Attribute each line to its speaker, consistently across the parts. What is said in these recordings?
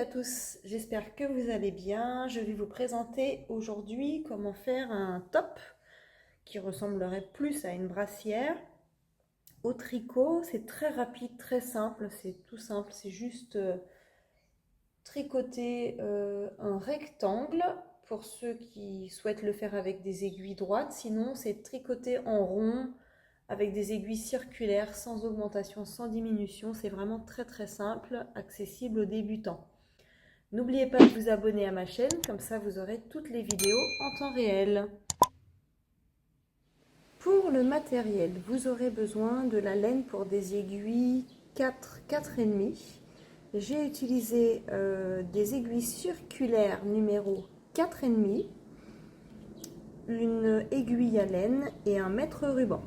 Speaker 1: à tous, j'espère que vous allez bien. Je vais vous présenter aujourd'hui comment faire un top qui ressemblerait plus à une brassière au tricot. C'est très rapide, très simple, c'est tout simple, c'est juste tricoter un rectangle pour ceux qui souhaitent le faire avec des aiguilles droites. Sinon, c'est tricoter en rond avec des aiguilles circulaires sans augmentation, sans diminution. C'est vraiment très très simple, accessible aux débutants. N'oubliez pas de vous abonner à ma chaîne, comme ça vous aurez toutes les vidéos en temps réel. Pour le matériel, vous aurez besoin de la laine pour des aiguilles 4,5. J'ai utilisé des aiguilles circulaires numéro 4,5, une aiguille à laine et un mètre ruban.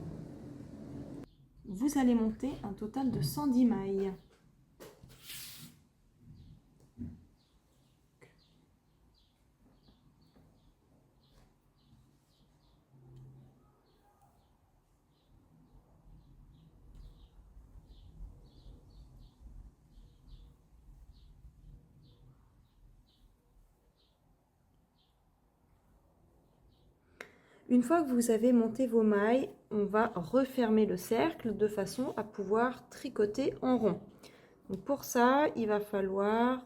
Speaker 1: Vous allez monter un total de 110 mailles. Une fois que vous avez monté vos mailles, on va refermer le cercle de façon à pouvoir tricoter en rond. Donc pour ça, il va falloir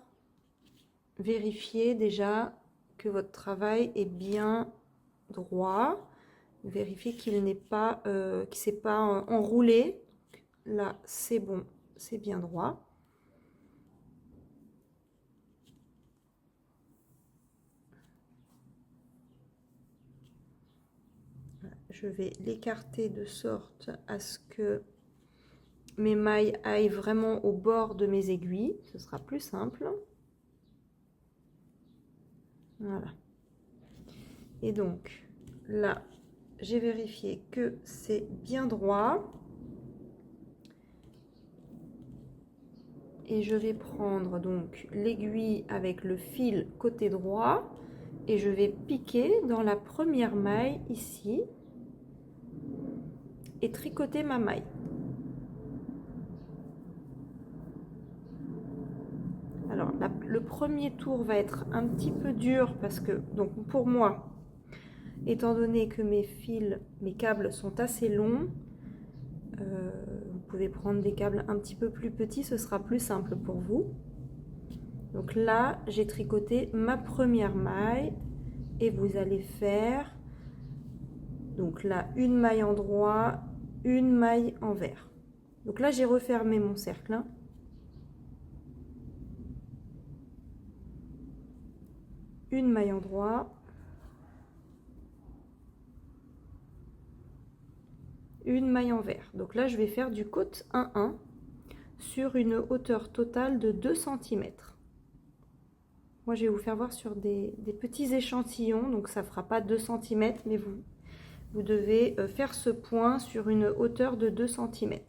Speaker 1: vérifier déjà que votre travail est bien droit. Vérifier qu'il n'est pas, qu'il s'est pas enroulé. Là, c'est bon, c'est bien droit. Je vais l'écarter de sorte à ce que mes mailles aillent vraiment au bord de mes aiguilles. Ce sera plus simple. Voilà. Et donc, là, j'ai vérifié que c'est bien droit. Et je vais prendre donc l'aiguille avec le fil côté droit et je vais piquer dans la première maille ici et tricoter ma maille. Alors le premier tour va être un petit peu dur parce que donc pour moi, étant donné que mes câbles sont assez longs, vous pouvez prendre des câbles un petit peu plus petits, ce sera plus simple pour vous. Donc là, j'ai tricoté ma première maille et vous allez faire donc là une maille en droit, une maille en vert. Donc là, j'ai refermé mon cercle. Hein. Une maille en droit, une maille en vert. Donc là, je vais faire du côte 1-1 sur une hauteur totale de 2 cm. Moi, je vais vous faire voir sur des petits échantillons, donc ça ne fera pas 2 cm, mais vous devez faire ce point sur une hauteur de 2 cm.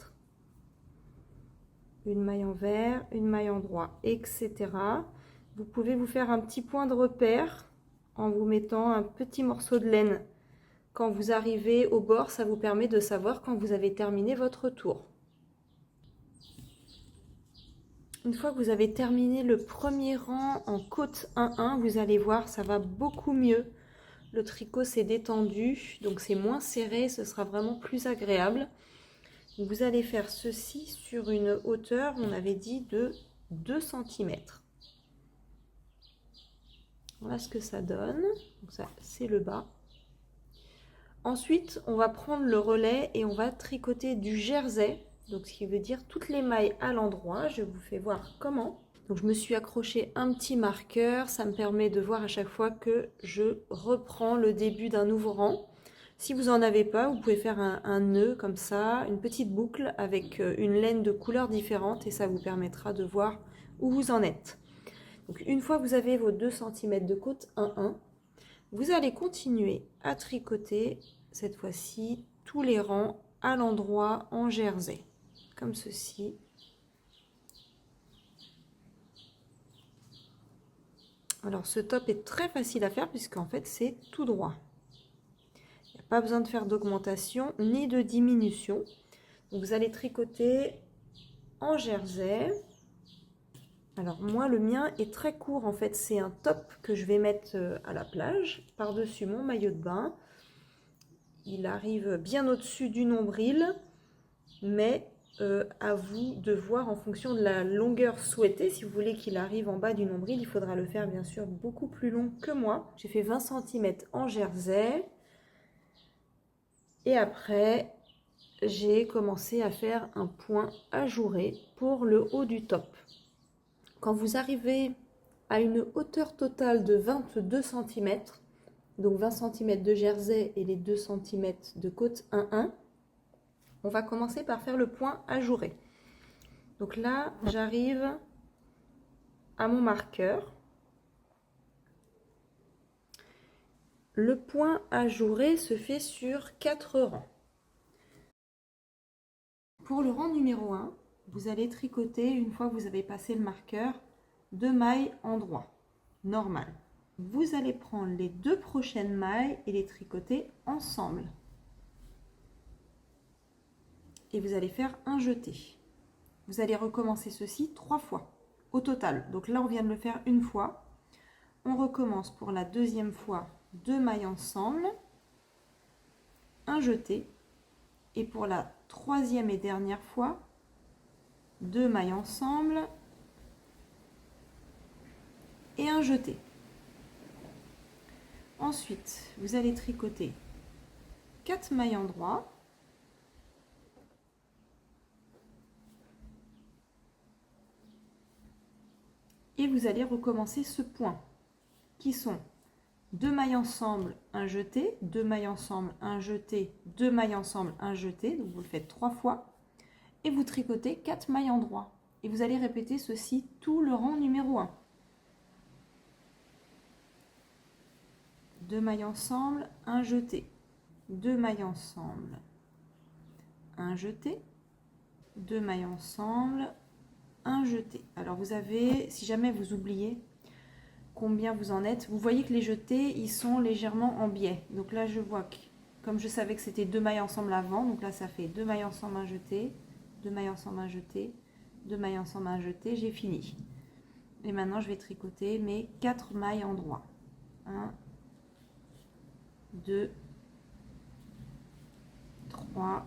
Speaker 1: Une maille en vert, une maille en droit, etc. Vous pouvez vous faire un petit point de repère en vous mettant un petit morceau de laine. Quand vous arrivez au bord, ça vous permet de savoir quand vous avez terminé votre tour. Une fois que vous avez terminé le premier rang en côte 1-1, vous allez voir, ça va beaucoup mieux. Le tricot s'est détendu, donc c'est moins serré, ce sera vraiment plus agréable. Vous allez faire ceci sur une hauteur, on avait dit, de 2 cm. Voilà ce que ça donne. Donc ça, c'est le bas. Ensuite, on va prendre le relais et on va tricoter du jersey. Donc ce qui veut dire toutes les mailles à l'endroit. Je vous fais voir comment. Donc je me suis accroché un petit marqueur. Ça me permet de voir à chaque fois que je reprends le début d'un nouveau rang. Si vous n'en avez pas, vous pouvez faire un nœud comme ça, une petite boucle avec une laine de couleurs différentes et ça vous permettra de voir où vous en êtes. Donc une fois que vous avez vos 2 cm de côte 1-1, vous allez continuer à tricoter cette fois-ci tous les rangs à l'endroit en jersey, comme ceci. Alors ce top est très facile à faire puisqu'en fait c'est tout droit. Il n'y a pas besoin de faire d'augmentation ni de diminution. Donc vous allez tricoter en jersey. Alors moi, le mien est très court en fait. C'est un top que je vais mettre à la plage par-dessus mon maillot de bain. Il arrive bien au-dessus du nombril, mais à vous de voir en fonction de la longueur souhaitée. Si vous voulez qu'il arrive en bas du nombril, il faudra le faire bien sûr beaucoup plus long que moi. J'ai fait 20 cm en jersey. Et après, j'ai commencé à faire un point ajouré pour le haut du top. Quand vous arrivez à une hauteur totale de 22 cm, donc 20 cm de jersey et les 2 cm de côte 1-1, on va commencer par faire le point ajouré. Donc là, j'arrive à mon marqueur. Le point ajouré se fait sur 4 rangs. Pour le rang numéro 1, vous allez tricoter, une fois que vous avez passé le marqueur, 2 mailles en droit, normal. Vous allez prendre les 2 prochaines mailles et les tricoter ensemble. Et vous allez faire un jeté. Vous allez recommencer ceci 3 fois au total. Donc là, on vient de le faire une fois. On recommence pour la deuxième fois 2 mailles ensemble, un jeté. Et pour la troisième et dernière fois, 2 mailles ensemble et un jeté. Ensuite, vous allez tricoter 4 mailles en droit. Et vous allez recommencer ce point, qui sont 2 mailles ensemble, un jeté, 2 mailles ensemble, un jeté, 2 mailles ensemble, un jeté. Donc vous le faites 3 fois. Et vous tricotez 4 mailles en droit. Et vous allez répéter ceci tout le rang numéro 1. 2 mailles ensemble, un jeté, 2 mailles ensemble, un jeté, 2 mailles ensemble, un jeté. Alors vous avez, si jamais vous oubliez combien vous en êtes, vous voyez que les jetés, ils sont légèrement en biais. Donc là, je vois que, comme je savais que c'était 2 mailles ensemble avant, donc là, ça fait 2 mailles ensemble, un jeté, 2 mailles ensemble, un jeté, 2 mailles ensemble, un jeté, j'ai fini. Et maintenant, je vais tricoter mes 4 mailles en droit. 1, 2, 3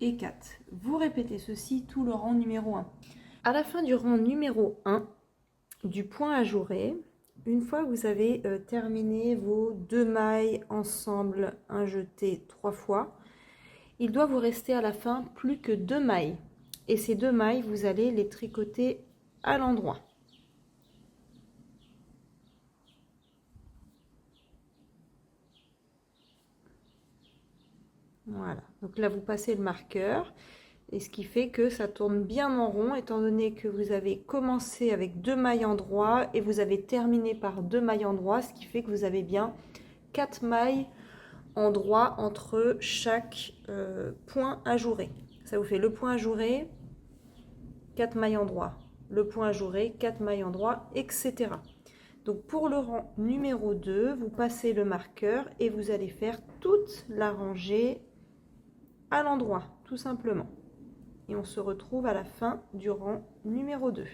Speaker 1: et 4. Vous répétez ceci tout le rang numéro 1. À la fin du rang numéro 1, du point ajouré, une fois que vous avez terminé vos 2 mailles ensemble, un jeté 3 fois, il doit vous rester à la fin plus que 2 mailles. Et ces 2 mailles, vous allez les tricoter à l'endroit. Voilà, donc là vous passez le marqueur. Et ce qui fait que ça tourne bien en rond, étant donné que vous avez commencé avec 2 mailles en droit et vous avez terminé par 2 mailles en droit, ce qui fait que vous avez bien 4 mailles en droit entre chaque point ajouré. Ça vous fait le point ajouré, 4 mailles en droit, le point ajouré, 4 mailles en droit, etc. Donc pour le rang numéro 2, vous passez le marqueur et vous allez faire toute la rangée à l'endroit, tout simplement. Et on se retrouve à la fin du rang numéro 2.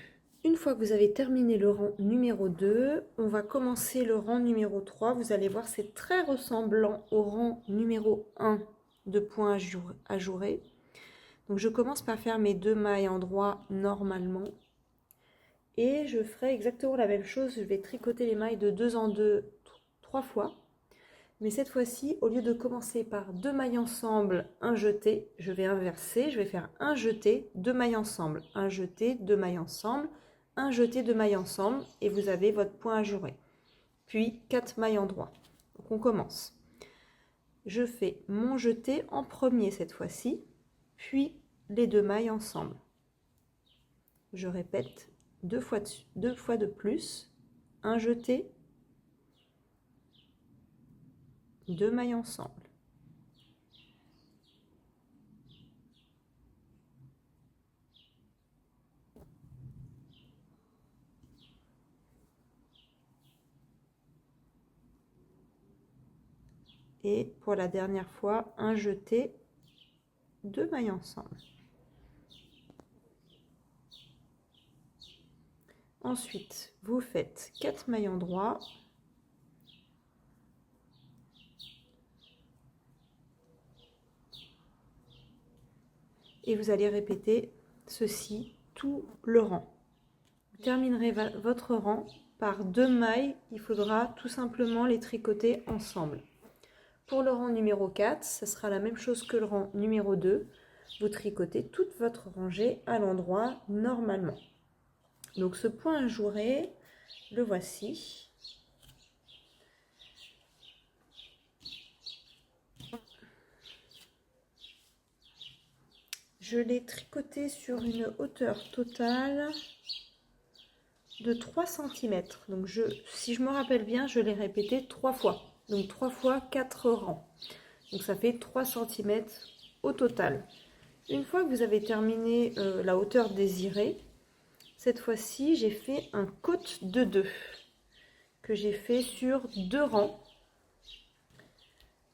Speaker 1: Une fois que vous avez terminé le rang numéro 2, on va commencer le rang numéro 3. Vous allez voir, c'est très ressemblant au rang numéro 1 de points ajourés. Donc je commence par faire mes 2 mailles en droit normalement. Et je ferai exactement la même chose. Je vais tricoter les mailles de 2 en 2 3 fois. Mais cette fois-ci, au lieu de commencer par 2 mailles ensemble, un jeté, je vais inverser, je vais faire un jeté, 2 mailles ensemble, un jeté, 2 mailles ensemble, un jeté, 2 mailles ensemble, et vous avez votre point ajouré. Puis 4 mailles en droit. Donc on commence. Je fais mon jeté en premier cette fois-ci, puis les 2 mailles ensemble. Je répète 2 fois de plus, un jeté, 2 mailles ensemble. Et pour la dernière fois, un jeté, 2 mailles ensemble. Ensuite, vous faites 4 mailles endroits. Et vous allez répéter ceci tout le rang. Vous terminerez votre rang par 2 mailles. Il faudra tout simplement les tricoter ensemble. Pour le rang numéro 4, ce sera la même chose que le rang numéro 2. Vous tricotez toute votre rangée à l'endroit normalement. Donc ce point ajouré, le voici. Je l'ai tricoté sur une hauteur totale de 3 cm. Donc si je me rappelle bien, je l'ai répété 3 fois. Donc 3 fois 4 rangs. Donc ça fait 3 cm au total. Une fois que vous avez terminé la hauteur désirée, cette fois-ci, j'ai fait un côte de 2 que j'ai fait sur 2 rangs.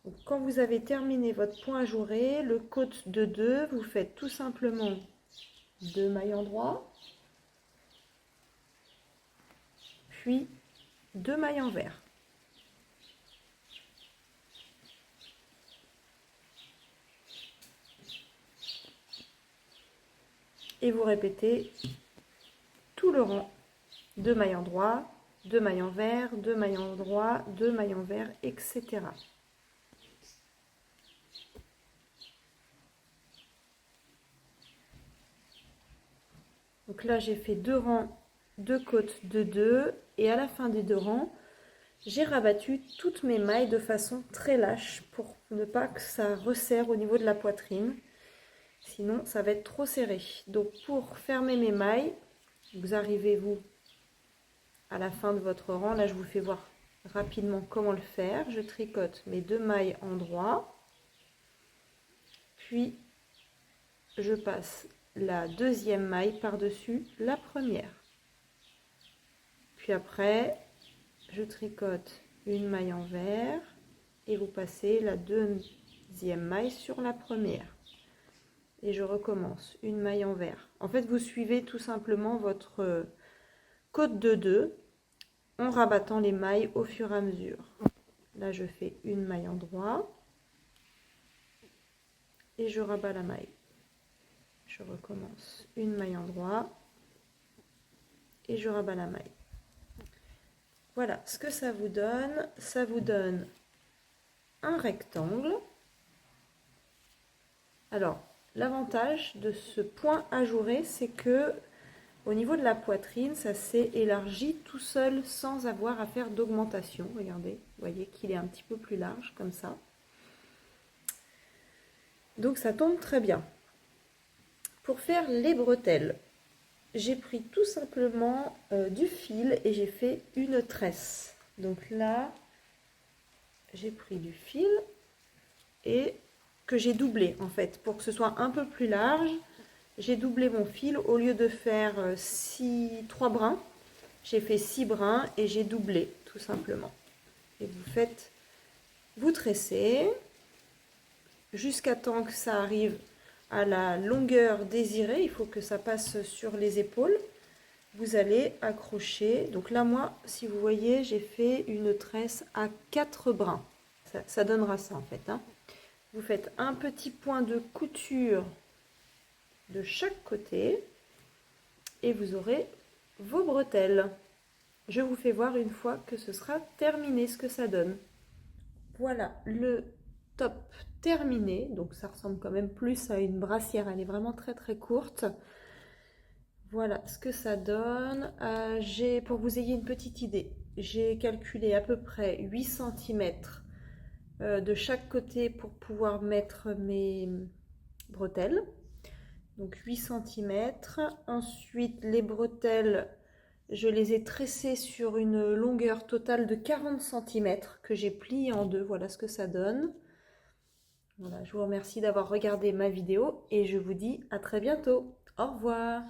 Speaker 1: Donc, quand vous avez terminé votre point ajouré, le côte de 2, vous faites tout simplement 2 mailles endroits, puis 2 mailles envers. Et vous répétez tout le rang, 2 mailles endroits, 2 mailles envers, 2 mailles endroits, 2 mailles envers, etc. Donc là, j'ai fait 2 rangs, 2 côtes de 2, et à la fin des 2 rangs, j'ai rabattu toutes mes mailles de façon très lâche pour ne pas que ça resserre au niveau de la poitrine. Sinon, ça va être trop serré. Donc pour fermer mes mailles, vous arrivez à la fin de votre rang. Là, je vous fais voir rapidement comment le faire. Je tricote mes 2 mailles endroits, puis je passe la deuxième maille par-dessus la première. Puis après, je tricote une maille envers et vous passez la deuxième maille sur la première. Et je recommence une maille envers. En fait, vous suivez tout simplement votre côte de 2 en rabattant les mailles au fur et à mesure. Là, je fais une maille endroit et je rabats la maille. Je recommence une maille endroit et je rabats la maille. Voilà ce que ça vous donne. Ça vous donne un rectangle. Alors, l'avantage de ce point ajouré, c'est que au niveau de la poitrine, ça s'est élargi tout seul sans avoir à faire d'augmentation. Regardez, vous voyez qu'il est un petit peu plus large comme ça. Donc ça tombe très bien. Pour faire les bretelles, j'ai pris tout simplement du fil et j'ai fait une tresse. Donc là, j'ai pris du fil et que j'ai doublé en fait pour que ce soit un peu plus large. J'ai doublé mon fil. Au lieu de faire 3 brins, j'ai fait 6 brins et j'ai doublé tout simplement. Et vous tressez jusqu'à temps que ça arrive à la longueur désirée. Il faut que ça passe sur les épaules. Vous allez accrocher. Donc là, moi, si vous voyez, j'ai fait une tresse à 4 brins. Ça donnera ça en fait, hein. Vous faites un petit point de couture de chaque côté et vous aurez vos bretelles. Je vous fais voir une fois que ce sera terminé ce que ça donne. Voilà le top terminé. Donc ça ressemble quand même plus à une brassière. Elle est vraiment très très courte. Voilà ce que ça donne. Pour que vous ayez une petite idée, j'ai calculé à peu près 8 cm de chaque côté pour pouvoir mettre mes bretelles. Donc 8 cm. Ensuite, les bretelles, je les ai tressées sur une longueur totale de 40 cm que j'ai plié en deux. Voilà ce que ça donne. Voilà, je vous remercie d'avoir regardé ma vidéo et je vous dis à très bientôt. Au revoir.